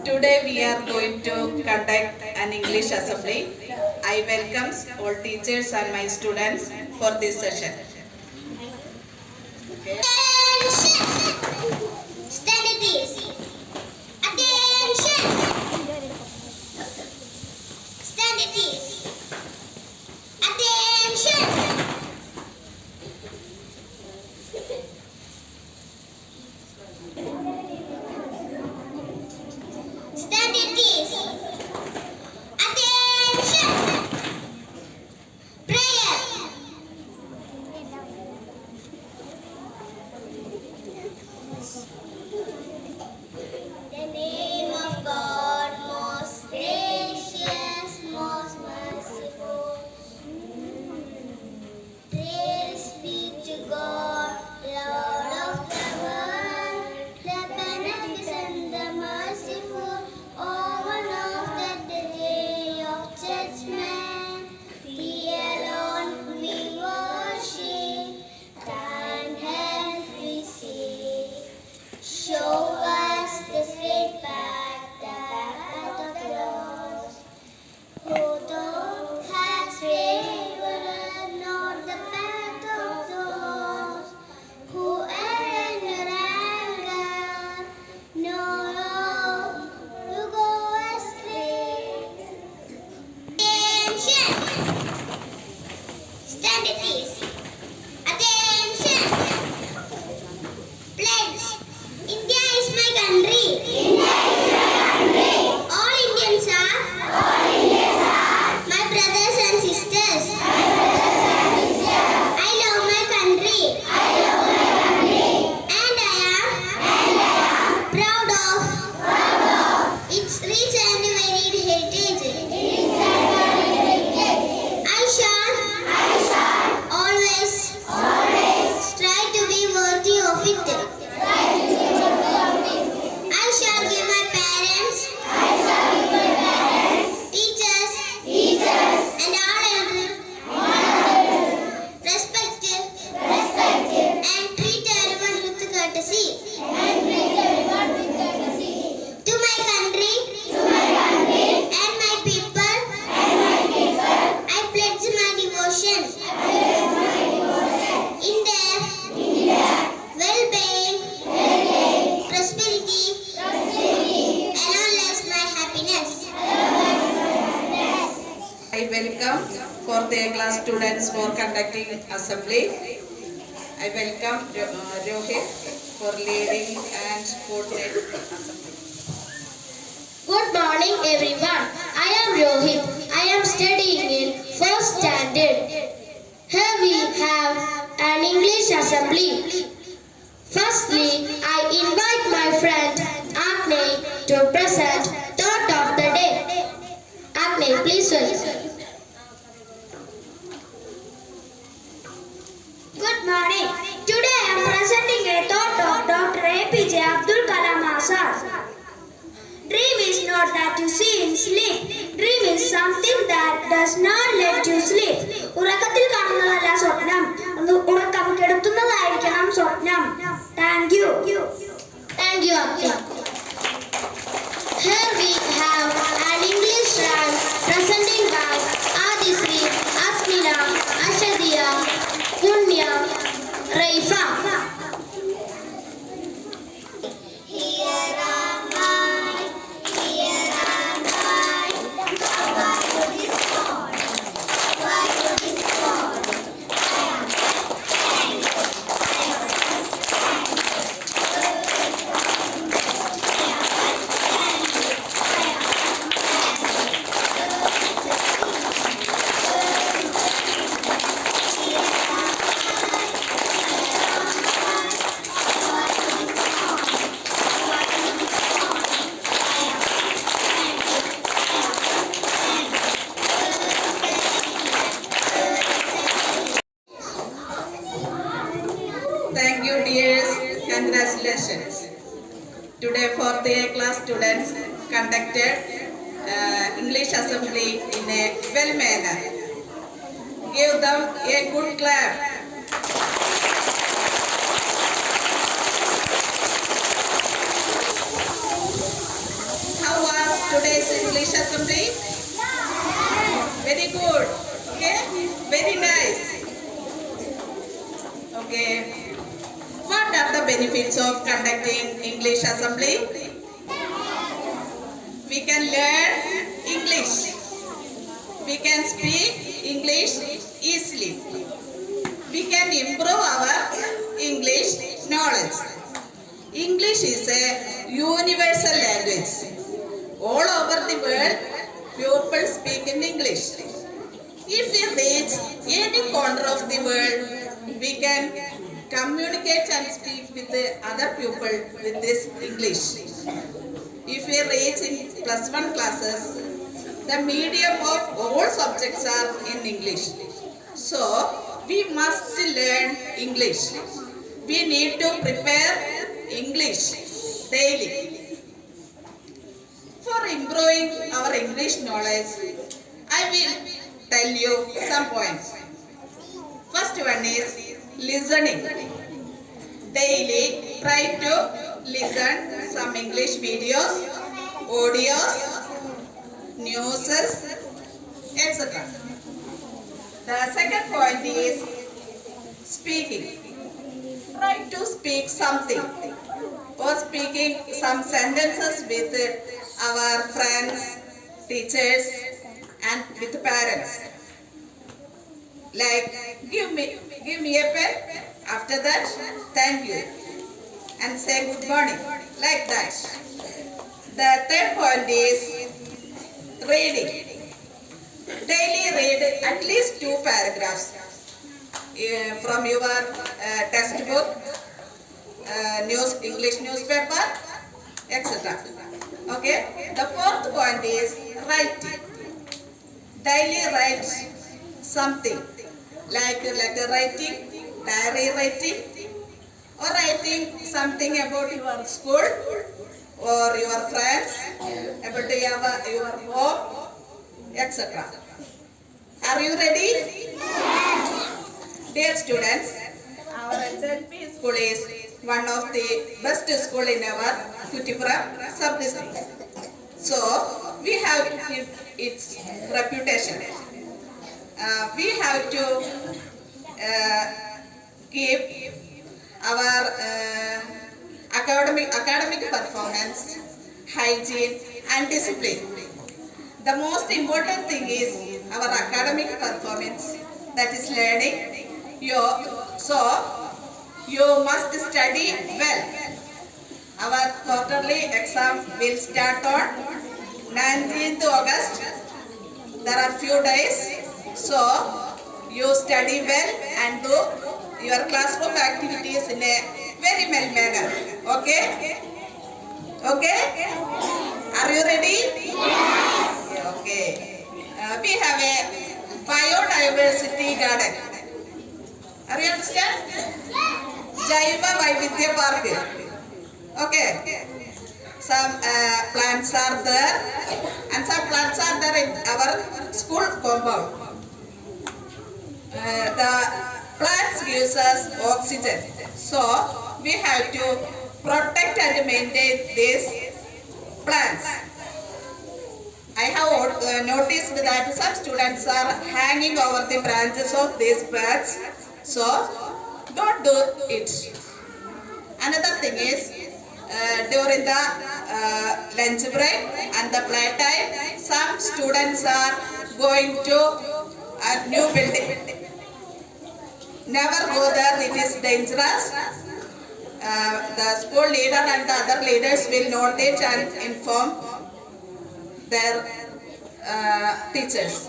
Today we are going to conduct an English assembly. I welcome all teachers and my students for this session. Okay. Stand at ease. Attention. Stand at ease. Attention. Stand at ease. Attention. Prayer. The name of God, most gracious, most merciful. Praise be to God, Lord of the world, the beneficent, the merciful, overlord at the day of judgment. Thee alone we worship, thine help we seek. Show us the straight path, the path of the lost. Who thou hast favored, not the path of those who err in your anger, nor to go astray. Attention! Stand at ease. Attention! Pledge. India is my country. India is my country. All Indians are. All Indians are. My brothers and sisters. My brothers and sisters. I love my country. I love my country. And I am proud of its rich and varied heritage. I shall always strive to be worthy of it. I shall give my parents, teachers, and all elders respect and treat everyone with courtesy. To my country and my people, I pledge my devotion. In their well-being, prosperity, and all as my happiness. I welcome fourth A class students for conducting assembly. I welcome Rohit for leading and coordinating assembly. Good morning everyone. I am Rohit. I am studying in first standard. Here we have an English assembly. Firstly, I invite my friend Agni to present thought of the day. Agni, please welcome. Good morning. Today I am presenting a thought of Dr. APJ Abdul Kalam Azad. Dream is not that you see in sleep. Dream is something that does not let you sleep. ഉറക്കത്തിൽ കാണുന്നതല്ല സ്വപ്നം, ഉറക്കം കെടുത്തുന്നതായിരിക്കണം സ്വപ്നം. Thank you. Thank you, Agni. Here we have an English rhyme presenting by Adisri, Asmina, Ashadiya, Punya, Raifa. Here am I, power to this God, power to this God. I am Thank you dears. Congratulations. Today fourth A class students conducted English assembly in a well manner. Give them a good clap. How Okay. What are the benefits of conducting English assembly? We can learn English. We can speak English easily. We can improve our English knowledge. English is a universal language. All over the world, people speak in English. If we reach any corner of the world, we can communicate and speak with the other people with this English. If we reach in +1 classes, the medium of all subjects are in English. So, we must learn English. We need to prepare English daily. For improving our English knowledge, I will tell you some points. First one is listening. Daily try to listen some English videos, audios, news, etc. The second point is speaking. Try to speak something or speaking some sentences with our friends, teachers and with parents. Like give me a pen, after that thank you and say good morning, like that. The third point is reading. Daily read at least 2 paragraphs from your textbook, English newspaper, etc. Okay. The fourth point is writing. Daily write something like letter writing, diary writing, or writing something about your school or your friends, about your home, etc. Are you ready? Dear students, our HLP school is one of the best school in our Kuttipuram sub-district. So, we have its reputation. We have to keep our academic performance, hygiene and discipline. The most important thing is our academic performance, that is learning. So, you must study well. Our quarterly exam will start on 19th August. There are few days. So, you study well and do your classroom activities in a very well manner. Okay? Okay? Are you ready? Okay. We have a biodiversity garden. Are you understand? Jaiva Vaividya Park. Okay. Some plants are there and some plants are there in our school compound. The plants gives us oxygen. So we have to protect and maintain these plants. I have noticed that some students are hanging over the branches of these plants. So don't do it. Another thing is during the lunch break and the playtime, some students are going to a new building. Never go there, it is dangerous. The school leader and the other leaders will note it and inform their teachers.